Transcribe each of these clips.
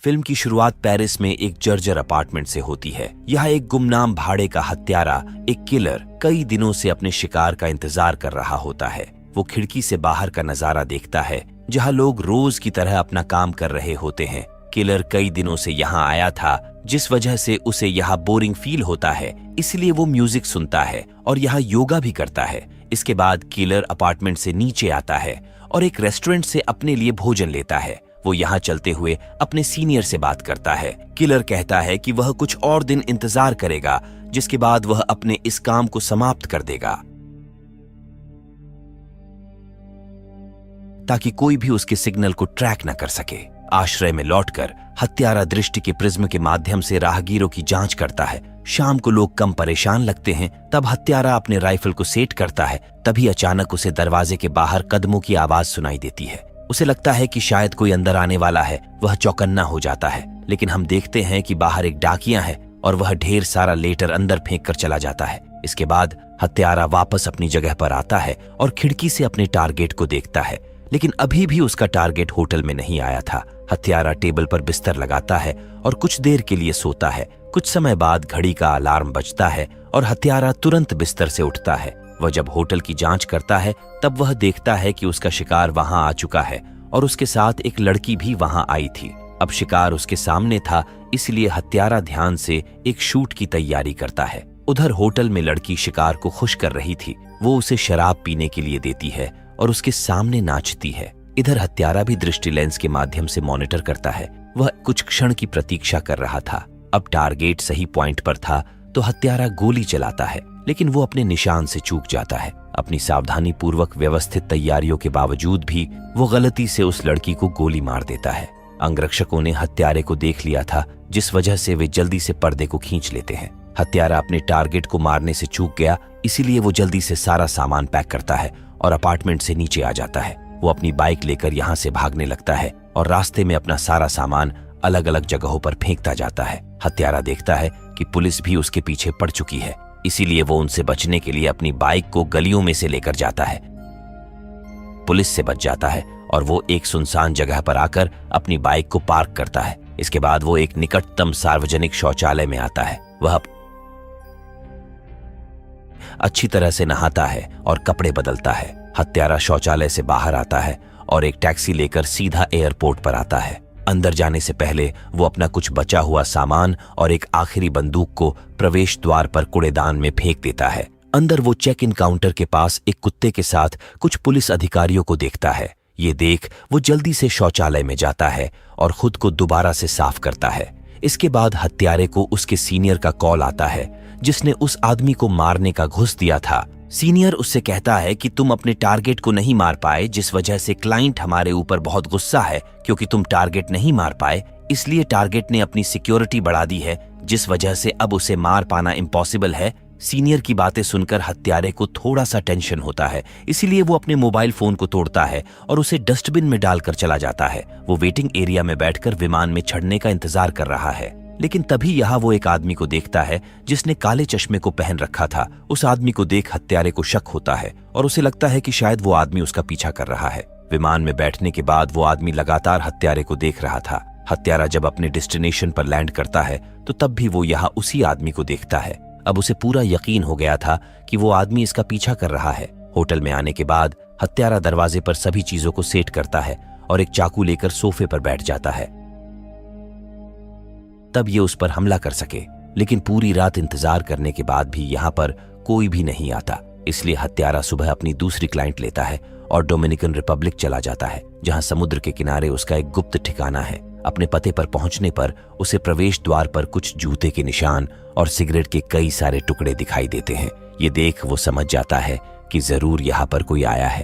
Film की शुरुआत Paris में एक जर्जर अपार्टमेंट से होती है। यहाँ एक गुमनाम भाड़े का हत्यारा, एक किलर, कई दिनों से अपने शिकार का इंतजार कर रहा होता है। वो खिड़की से बाहर का नजारा देखता है, जहाँ लोग रोज की तरह अपना काम कर रहे होते हैं। किलर कई दिनों से यहाँ आया था, जिस वजह से उसे यहाँ बोरिंग फील होता है, इसलिए वो म्यूजिक सुनता है और यहाँ योगा भी करता है। इसके बाद किलर अपार्टमेंट से नीचे आता है और एक रेस्टोरेंट से अपने लिए भोजन लेता है। वो यहाँ चलते हुए अपने सीनियर से बात करता है। किलर कहता है कि वह कुछ और दिन इंतजार करेगा, जिसके बाद वह अपने इस काम को समाप्त कर देगा ताकि कोई भी उसके सिग्नल को ट्रैक न कर सके। आश्रय में लौटकर हत्यारा दृष्टि के प्रिज्म के माध्यम से राहगीरों की जांच करता है। शाम को लोग कम परेशान लगते हैं। तब हत्यारा अपने राइफल को सेट करता है। तभी अचानक उसे दरवाजे के बाहर कदमों की आवाज सुनाई देती है। उसे लगता है कि शायद कोई अंदर आने वाला है। वह चौकन्ना हो जाता है, लेकिन हम देखते हैं कि बाहर एक डाकिया है और वह ढेर सारा लेटर अंदर फेंक कर चला जाता है। इसके बाद हत्यारा वापस अपनी जगह पर आता है और खिड़की से अपने टारगेट को देखता है, लेकिन अभी भी उसका टारगेट होटल में नहीं आया था। हत्यारा टेबल पर बिस्तर लगाता है और कुछ देर के लिए सोता है। कुछ समय बाद घड़ी का अलार्म बजता है और हत्यारा तुरंत बिस्तर से उठता है। वह जब होटल की जांच करता है तब वह देखता है कि उसका शिकार वहां आ चुका है और उसके साथ एक लड़की भी वहां आई थी। अब शिकार उसके सामने था, इसलिए हत्यारा ध्यान से एक शूट की तैयारी करता है। उधर होटल में लड़की शिकार को खुश कर रही थी। वो उसे शराब पीने के लिए देती है और उसके सामने नाचती है। इधर हत्यारा भी दृष्टि लेंस के माध्यम से मॉनिटर करता है। वह कुछ क्षण की प्रतीक्षा कर रहा था। अब टारगेट सही पॉइंट पर था तो हत्यारा गोली चलाता है, लेकिन वो अपने निशान से चूक जाता है। अपनी सावधानी पूर्वक व्यवस्थित तैयारियों के बावजूद भी वो गलती से उस लड़की को गोली मार देता है। अंगरक्षकों ने हत्यारे को देख लिया था, जिस वजह से वे जल्दी से पर्दे को खींच लेते हैं। हत्यारा अपने टारगेट को मारने से चूक गया, इसीलिए वो जल्दी से सारा सामान पैक करता है और अपार्टमेंट से नीचे आ जाता है। वो अपनी बाइक लेकर यहाँ से भागने लगता है और रास्ते में अपना सारा सामान अलग अलग जगहों पर फेंकता जाता है। हत्यारा देखता है कि पुलिस भी उसके पीछे पड़ चुकी है, इसीलिए वो उनसे बचने के लिए अपनी बाइक को गलियों में से लेकर जाता है। पुलिस से बच जाता है और वो एक सुनसान जगह पर आकर अपनी बाइक को पार्क करता है। इसके बाद वो एक निकटतम सार्वजनिक शौचालय में आता है। वह अच्छी तरह से नहाता है और कपड़े बदलता है। हत्यारा शौचालय से बाहर आता है और एक टैक्सी लेकर सीधा एयरपोर्ट पर आता है। अंदर जाने से पहले वो अपना कुछ बचा हुआ सामान और एक आखिरी बंदूक को प्रवेश द्वार पर कूड़ेदान में फेंक देता है। अंदर वो चेक इन काउंटर के पास एक कुत्ते के साथ कुछ पुलिस अधिकारियों को देखता है। ये देख वो जल्दी से शौचालय में जाता है और खुद को दोबारा से साफ करता है। इसके बाद हत्यारे को उसके सीनियर का कॉल आता है, जिसने उस आदमी को मारने का घूस दिया था। सीनियर उससे कहता है कि तुम अपने टारगेट को नहीं मार पाए, जिस वजह से क्लाइंट हमारे ऊपर बहुत गुस्सा है। क्योंकि तुम टारगेट नहीं मार पाए, इसलिए टारगेट ने अपनी सिक्योरिटी बढ़ा दी है, जिस वजह से अब उसे मार पाना इम्पॉसिबल है। सीनियर की बातें सुनकर हत्यारे को थोड़ा सा टेंशन होता है, इसीलिए वो अपने मोबाइल फोन को तोड़ता है और उसे डस्टबिन में डालकर चला जाता है। वो वेटिंग एरिया में बैठकर विमान में चढ़ने का इंतजार कर रहा है, लेकिन तभी यहाँ वो एक आदमी को देखता है जिसने काले चश्मे को पहन रखा था। उस आदमी को देख हत्यारे को शक होता है और उसे लगता है कि शायद वो आदमी उसका पीछा कर रहा है। विमान में बैठने के बाद वो आदमी लगातार हत्यारे को देख रहा था। हत्यारा जब अपने डेस्टिनेशन पर लैंड करता है तो तब भी वो यहाँ उसी आदमी को देखता है। अब उसे पूरा यकीन हो गया था कि वो आदमी इसका पीछा कर रहा है। होटल में आने के बाद हत्यारा दरवाजे पर सभी चीजों को सेट करता है और एक चाकू लेकर सोफे पर बैठ जाता है, तब ये उस पर हमला कर सके। लेकिन पूरी रात इंतजार करने के बाद भी यहाँ पर कोई भी नहीं आता, इसलिए हत्यारा सुबह अपनी दूसरी क्लाइंट लेता है और डोमिनिकन रिपब्लिक चला जाता है, जहाँ समुद्र के किनारे उसका एक गुप्त ठिकाना है। अपने पते पर पहुंचने पर उसे प्रवेश द्वार पर कुछ जूते के निशान और सिगरेट के कई सारे टुकड़े दिखाई देते हैं। ये देख वो समझ जाता है कि जरूर यहाँ पर कोई आया है,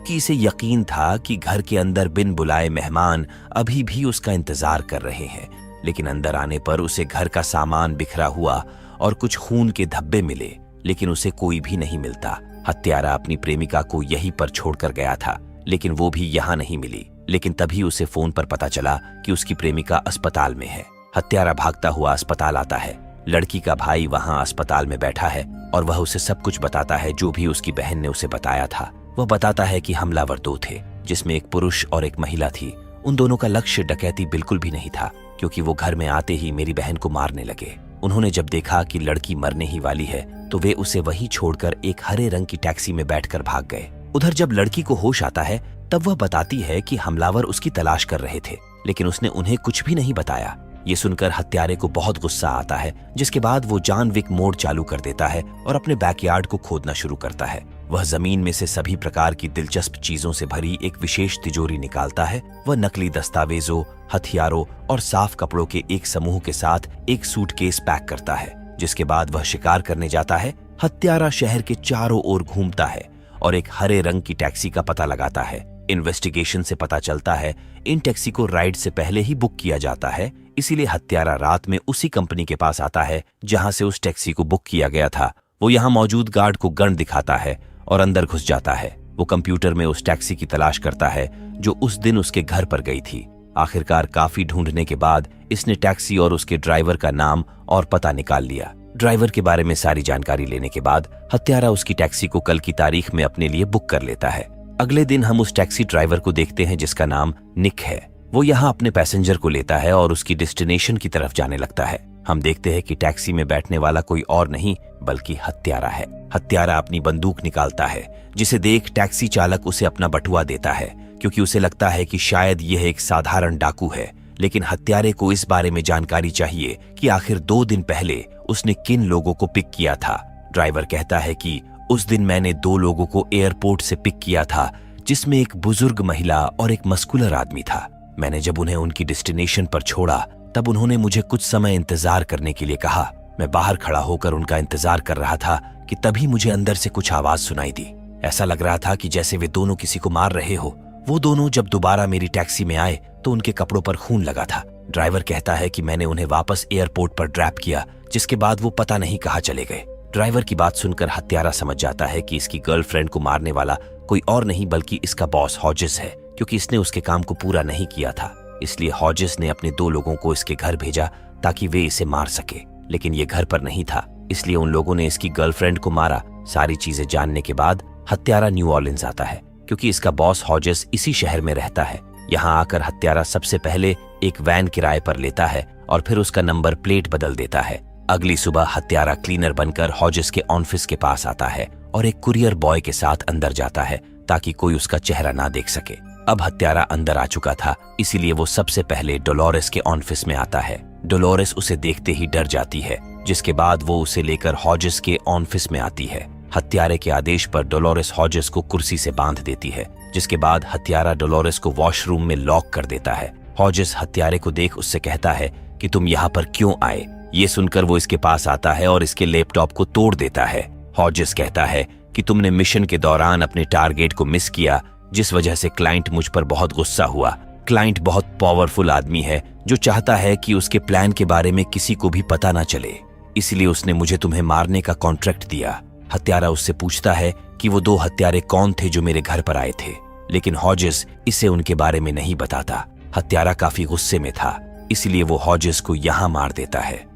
कि इसे यकीन था कि घर के अंदर बिन बुलाए मेहमान अभी भी उसका इंतजार कर रहे हैं। लेकिन अंदर आने पर उसे घर का सामान बिखरा हुआ और कुछ खून के धब्बे मिले, लेकिन उसे कोई भी नहीं मिलता। हत्यारा अपनी प्रेमिका को यहीं पर छोड़कर गया था, लेकिन वो भी यहाँ नहीं मिली। लेकिन तभी उसे फोन पर पता चला कि उसकी प्रेमिका अस्पताल में है। हत्यारा भागता हुआ अस्पताल आता है। लड़की का भाई वहां अस्पताल में बैठा है और वह उसे सब कुछ बताता है जो भी उसकी बहन ने उसे बताया था। वह बताता है कि हमलावर दो थे, जिसमें एक पुरुष और एक महिला थी। उन दोनों का लक्ष्य डकैती बिल्कुल भी नहीं था, क्योंकि वो घर में आते ही मेरी बहन को मारने लगे। उन्होंने जब देखा कि लड़की मरने ही वाली है तो वे उसे वहीं छोड़कर एक हरे रंग की टैक्सी में बैठकर भाग गए। उधर जब लड़की को होश आता है तब वह बताती है कि हमलावर उसकी तलाश कर रहे थे, लेकिन उसने उन्हें कुछ भी नहीं बताया। ये सुनकर हत्यारे को बहुत गुस्सा आता है, जिसके बाद वो जॉन विक मोड चालू कर देता है और अपने बैकयार्ड को खोदना शुरू करता है। वह जमीन में से सभी प्रकार की दिलचस्प चीजों से भरी एक विशेष तिजोरी निकालता है। वह नकली दस्तावेजों, हथियारों और साफ कपड़ों के एक समूह के साथ एक सूटकेस पैक करता है, जिसके बाद वह शिकार करने जाता है। हत्यारा शहर के चारों ओर घूमता है और एक हरे रंग की टैक्सी का पता लगाता है। इन्वेस्टिगेशन से पता चलता है इन टैक्सी को राइड से पहले ही बुक किया जाता है, इसीलिए हत्यारा रात में उसी कंपनी के पास आता है जहां से उस टैक्सी को बुक किया गया था। वो यहां मौजूद गार्ड को गन दिखाता है और अंदर घुस जाता है। वो कंप्यूटर में उस टैक्सी की तलाश करता है जो उस दिन उसके घर पर गई थी। आखिरकार काफी ढूंढने के बाद इसने टैक्सी और उसके ड्राइवर का नाम और पता निकाल लिया। ड्राइवर के बारे में सारी जानकारी लेने के बाद हत्यारा उसकी टैक्सी को कल की तारीख में अपने लिए बुक कर लेता है। अगले दिन हम उस टैक्सी ड्राइवर को देखते हैं जिसका नाम निक है। वो यहाँ अपने पैसेंजर को लेता है और उसकी डेस्टिनेशन की तरफ जाने लगता है। हम देखते हैं कि टैक्सी में बैठने वाला कोई और नहीं बल्कि हत्यारा है। हत्यारा अपनी बंदूक निकालता है, जिसे देख टैक्सी चालक उसे अपना बटुआ देता है, क्योंकि उसे लगता है कि शायद यह एक साधारण डाकू है। लेकिन हत्यारे को इस बारे में जानकारी चाहिए कि आखिर 2 दिन पहले उसने किन लोगों को पिक किया था। ड्राइवर कहता है कि उस दिन मैंने 2 लोगों को एयरपोर्ट से पिक किया था, जिसमें एक बुजुर्ग महिला और एक मस्कुलर आदमी था। मैंने जब उन्हें उनकी डेस्टिनेशन पर छोड़ा तब उन्होंने मुझे कुछ समय इंतजार करने के लिए कहा। मैं बाहर खड़ा होकर उनका इंतजार कर रहा था कि तभी मुझे अंदर से कुछ आवाज सुनाई दी। ऐसा लग रहा था कि जैसे वे दोनों किसी को मार रहे हो। वो दोनों जब दोबारा मेरी टैक्सी में आए तो उनके कपड़ों पर खून लगा था। ड्राइवर कहता है कि मैंने उन्हें वापस एयरपोर्ट पर ड्रॉप किया, जिसके बाद वो पता नहीं कहाँ चले गए। ड्राइवर की बात सुनकर हत्यारा समझ जाता है कि इसकी गर्लफ्रेंड को मारने वाला कोई और नहीं बल्कि इसका बॉस हॉजिस है, क्योंकि इसने उसके काम को पूरा नहीं किया था। इसलिए हॉजिस ने अपने 2 लोगों को इसके घर भेजा ताकि वे इसे मार सके, लेकिन ये घर पर नहीं था, इसलिए उन लोगों ने इसकी गर्लफ्रेंड को मारा। सारी चीजें जानने के बाद हत्यारा न्यू ऑर्लिन्स आता है, क्योंकि इसका बॉस हॉजिस इसी शहर में रहता है। यहाँ आकर हत्यारा सबसे पहले एक वैन किराए पर लेता है और फिर उसका नंबर प्लेट बदल देता है। अगली सुबह हत्यारा क्लीनर बनकर हॉजिस के ऑफिस के पास आता है और एक कुरियर बॉय के साथ अंदर जाता है ताकि कोई उसका चेहरा ना देख सके। अब हत्यारा अंदर आ चुका था, इसीलिए वो सबसे पहले डोलोरेस के ऑफिस में आता है। डोलोरेस उसे देखते ही डर जाती है, जिसके बाद वो उसे लेकर हॉजिस के ऑफिस में आती है। हत्यारे के आदेश पर डोलोरेस हॉजिस को कुर्सी से बांध देती है, जिसके बाद हत्यारा डोलोरेस को वॉशरूम में लॉक कर देता है। हॉजिस हत्यारे को देख उससे कहता है कि तुम यहाँ पर क्यों आए। ये सुनकर वो इसके पास आता है और इसके लैपटॉप को तोड़ देता है। हॉजिस कहता है कि तुमने मिशन के दौरान अपने टारगेट को मिस किया, जिस वजह से क्लाइंट मुझ पर बहुत गुस्सा हुआ। क्लाइंट बहुत पावरफुल आदमी है जो चाहता है कि उसके प्लान के बारे में किसी को भी पता ना चले, इसलिए उसने मुझे तुम्हें मारने का कॉन्ट्रैक्ट दिया। हत्यारा उससे पूछता है कि वो 2 हत्यारे कौन थे जो मेरे घर पर आए थे, लेकिन हॉजिस इसे उनके बारे में नहीं बताता। हत्यारा काफी गुस्से में था, इसलिए वो हॉजिस को यहां मार देता है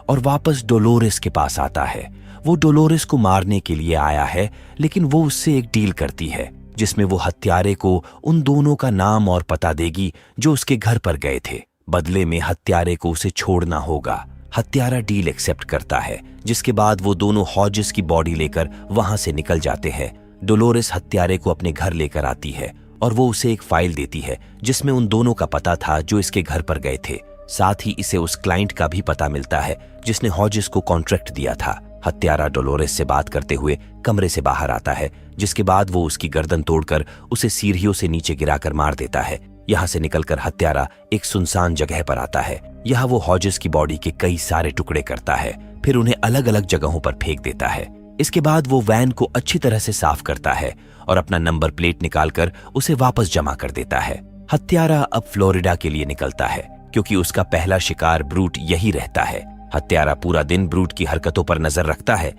और वापस डोलोरेस के पास आता है। वो डोलोरेस को मारने के लिए आया है, लेकिन वो उससे एक डील करती है जिसमें वो हत्यारे को उन दोनों का नाम और पता देगी जो उसके घर पर गए थे। बदले में हत्यारे को उसे छोड़ना होगा। हत्यारा डील एक्सेप्ट करता है, जिसके बाद वो दोनों हॉजिस की बॉडी लेकर वहां से निकल जाते हैं। डोलोरेस हत्यारे को अपने घर लेकर आती है और वो उसे एक फाइल देती है जिसमें उन दोनों का पता था जो इसके घर पर गए थे। साथ ही इसे उस क्लाइंट का भी पता मिलता है जिसने हॉजिस को कॉन्ट्रैक्ट दिया था। हत्यारा डोलोरेस से बात करते हुए कमरे से बाहर आता है, जिसके बाद वो उसकी गर्दन तोड़कर उसे सीढ़ियों से नीचे गिराकर मार देता है। यहाँ से निकलकर हत्यारा एक सुनसान जगह पर आता है। यहाँ वो हॉजिस की बॉडी के कई सारे टुकड़े करता है, फिर उन्हें अलग अलग जगहों पर फेंक देता है। इसके बाद वो वैन को अच्छी तरह से साफ करता है और अपना नंबर प्लेट निकालकर उसे वापस जमा कर देता है। हत्यारा अब फ्लोरिडा के लिए निकलता है, क्योंकि उसका पहला शिकार ब्रूट यही रहता है। हत्यारा पूरा दिन ब्रूट की हरकतों पर नजर रखता है।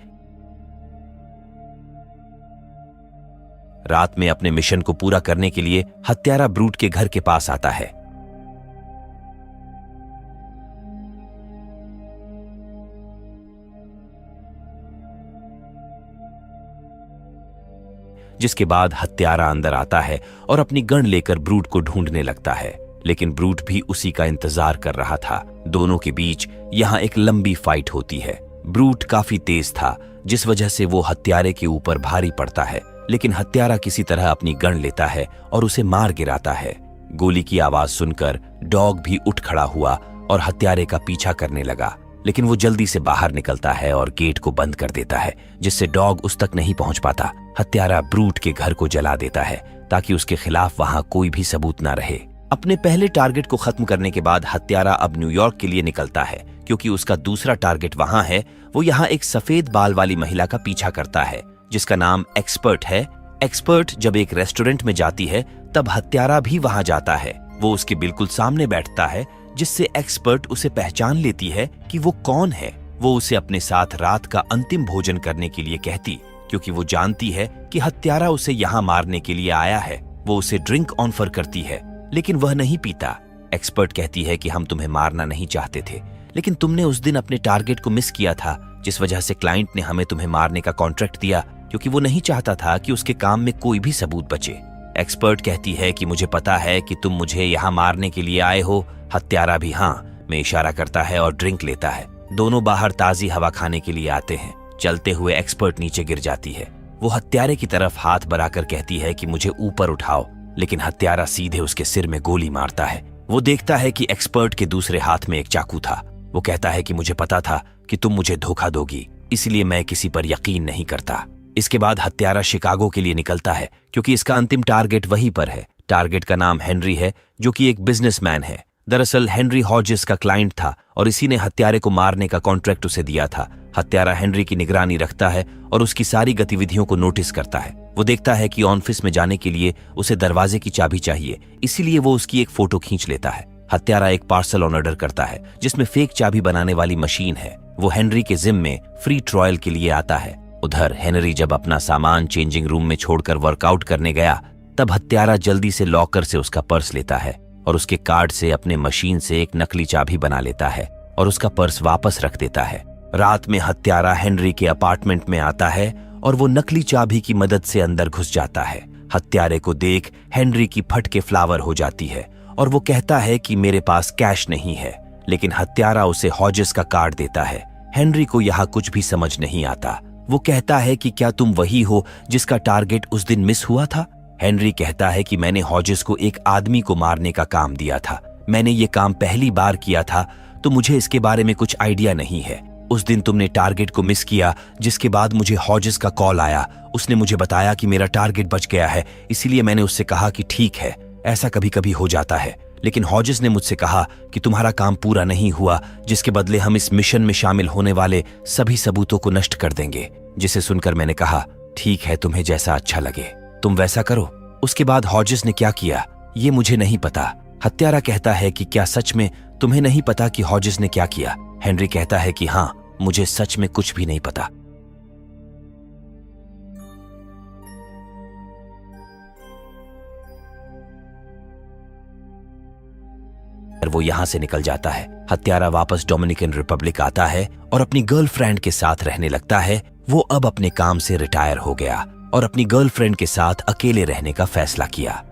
रात में अपने मिशन को पूरा करने के लिए हत्यारा ब्रूट के घर के पास आता है। जिसके बाद हत्यारा अंदर आता है और अपनी गन लेकर ब्रूट को ढूंढने लगता है, लेकिन ब्रूट भी उसी का इंतजार कर रहा था। दोनों के बीच यहाँ एक लंबी फाइट होती है। ब्रूट काफी तेज था, जिस वजह से वो हत्यारे के ऊपर भारी पड़ता है, लेकिन हत्यारा किसी तरह अपनी गन लेता है और उसे मार गिराता है। गोली की आवाज सुनकर डॉग भी उठ खड़ा हुआ और हत्यारे का पीछा करने लगा, लेकिन वो जल्दी से बाहर निकलता है और गेट को बंद कर देता है, जिससे डॉग उस तक नहीं पहुंच पाता। हत्यारा ब्रूट के घर को जला देता है ताकि उसके खिलाफ वहां कोई भी सबूत ना रहे। अपने पहले टारगेट को खत्म करने के बाद हत्यारा अब न्यूयॉर्क के लिए निकलता है, क्योंकि उसका दूसरा टारगेट वहां है। वो यहाँ एक सफेद बाल वाली महिला का पीछा करता है जिसका नाम एक्सपर्ट है। एक्सपर्ट जब एक रेस्टोरेंट में जाती है तब हत्यारा भी वहां जाता है। वो उसके बिल्कुल सामने बैठता है, जिससे एक्सपर्ट उसे पहचान लेती है कि वो कौन है। वो उसे अपने साथ रात का अंतिम भोजन करने के लिए कहती, क्योंकि वो जानती है कि हत्यारा उसे यहाँ मारने के लिए आया है। वो उसे ड्रिंक ऑफर करती है, लेकिन वह नहीं पीता। एक्सपर्ट कहती है कि हम तुम्हें मारना नहीं चाहते थे, लेकिन तुमने उस दिन अपने टारगेट को मिस किया था, जिस वजह से क्लाइंट ने हमें तुम्हें मारने का कॉन्ट्रैक्ट दिया, क्योंकि वो नहीं चाहता था कि उसके काम में कोई भी सबूत बचे। एक्सपर्ट कहती है कि मुझे पता है कि तुम मुझे यहाँ मारने के लिए आए हो। हत्यारा भी हाँ में इशारा करता है और ड्रिंक लेता है। दोनों बाहर ताजी हवा खाने के लिए आते हैं। चलते हुए एक्सपर्ट नीचे गिर जाती है। वो हत्यारे की तरफ हाथ बढ़ाकर कहती है कि मुझे ऊपर उठाओ, लेकिन हत्यारा सीधे उसके सिर में गोली मारता है। वो देखता है कि एक्सपर्ट के दूसरे हाथ में एक चाकू था। वो कहता है कि मुझे पता था कि तुम मुझे धोखा दोगी, इसलिए मैं किसी पर यकीन नहीं करता। इसके बाद हत्यारा शिकागो के लिए निकलता है, क्योंकि इसका अंतिम टारगेट वहीं पर है। टारगेट का नाम हेनरी है, जो कि एक बिजनेसमैन है। दरअसल हेनरी हॉजेस का क्लाइंट था और इसी ने हत्यारे को मारने का कॉन्ट्रैक्ट उसे दिया था। हत्यारा हेनरी की निगरानी रखता है और उसकी सारी गतिविधियों को नोटिस करता है। वो देखता है कि ऑफिस में जाने के लिए उसे दरवाजे की चाबी चाहिए, इसीलिए वो उसकी एक फोटो खींच लेता है। हत्यारा एक पार्सल ऑर्डर करता है जिसमें फेक चाबी बनाने वाली मशीन है। वो हेनरी के जिम में फ्री ट्रायल के लिए आता है। उधर हेनरी जब अपना सामान चेंजिंग रूम में छोड़कर वर्कआउट करने गया, तब हत्यारा जल्दी से लॉकर से उसका पर्स लेता है और उसके कार्ड से अपने मशीन से एक नकली चाबी बना लेता है और उसका पर्स वापस रख देता है। रात में हत्यारा हेनरी के अपार्टमेंट में आता है और वो नकली चाबी की मदद से अंदर घुस जाता है। हत्यारे को देख हेनरी की फट के फ्लावर हो जाती है और वो कहता है कि मेरे पास कैश नहीं है, लेकिन हत्यारा उसे हॉजेस का कार्ड देता है। हेनरी को यहाँ कुछ भी समझ नहीं आता। वो कहता है कि क्या तुम वही हो जिसका टारगेट उस दिन मिस हुआ था? हेनरी कहता है कि मैंने हॉजेस को एक आदमी को मारने का काम दिया था। मैंने ये काम पहली बार किया था, तो मुझे इसके बारे में कुछ आइडिया नहीं है। उस दिन तुमने टारगेट को मिस किया, जिसके बाद मुझे हॉजेस का कॉल आया। उसने मुझे बताया कि मेरा टारगेट बच गया है, इसीलिए मैंने उससे कहा कि ठीक है, ऐसा कभी कभी हो जाता है। लेकिन हॉजेस ने मुझसे कहा कि तुम्हारा काम पूरा नहीं हुआ, जिसके बदले हम इस मिशन में शामिल होने वाले सभी सबूतों को नष्ट कर देंगे। जिसे सुनकर मैंने कहा, ठीक है, तुम्हें जैसा अच्छा लगे तुम वैसा करो। उसके बाद हॉजेस ने क्या किया ये मुझे नहीं पता। हत्यारा कहता है कि क्या सच में तुम्हें नहीं पता कि हॉजेस ने क्या किया? हेनरी कहता है कि हाँ, मुझे सच में कुछ भी नहीं पता। वो यहां से निकल जाता है। हत्यारा वापस डोमिनिकन रिपब्लिक आता है और अपनी गर्लफ्रेंड के साथ रहने लगता है। वो अब अपने काम से रिटायर हो गया और अपनी गर्लफ्रेंड के साथ अकेले रहने का फैसला किया।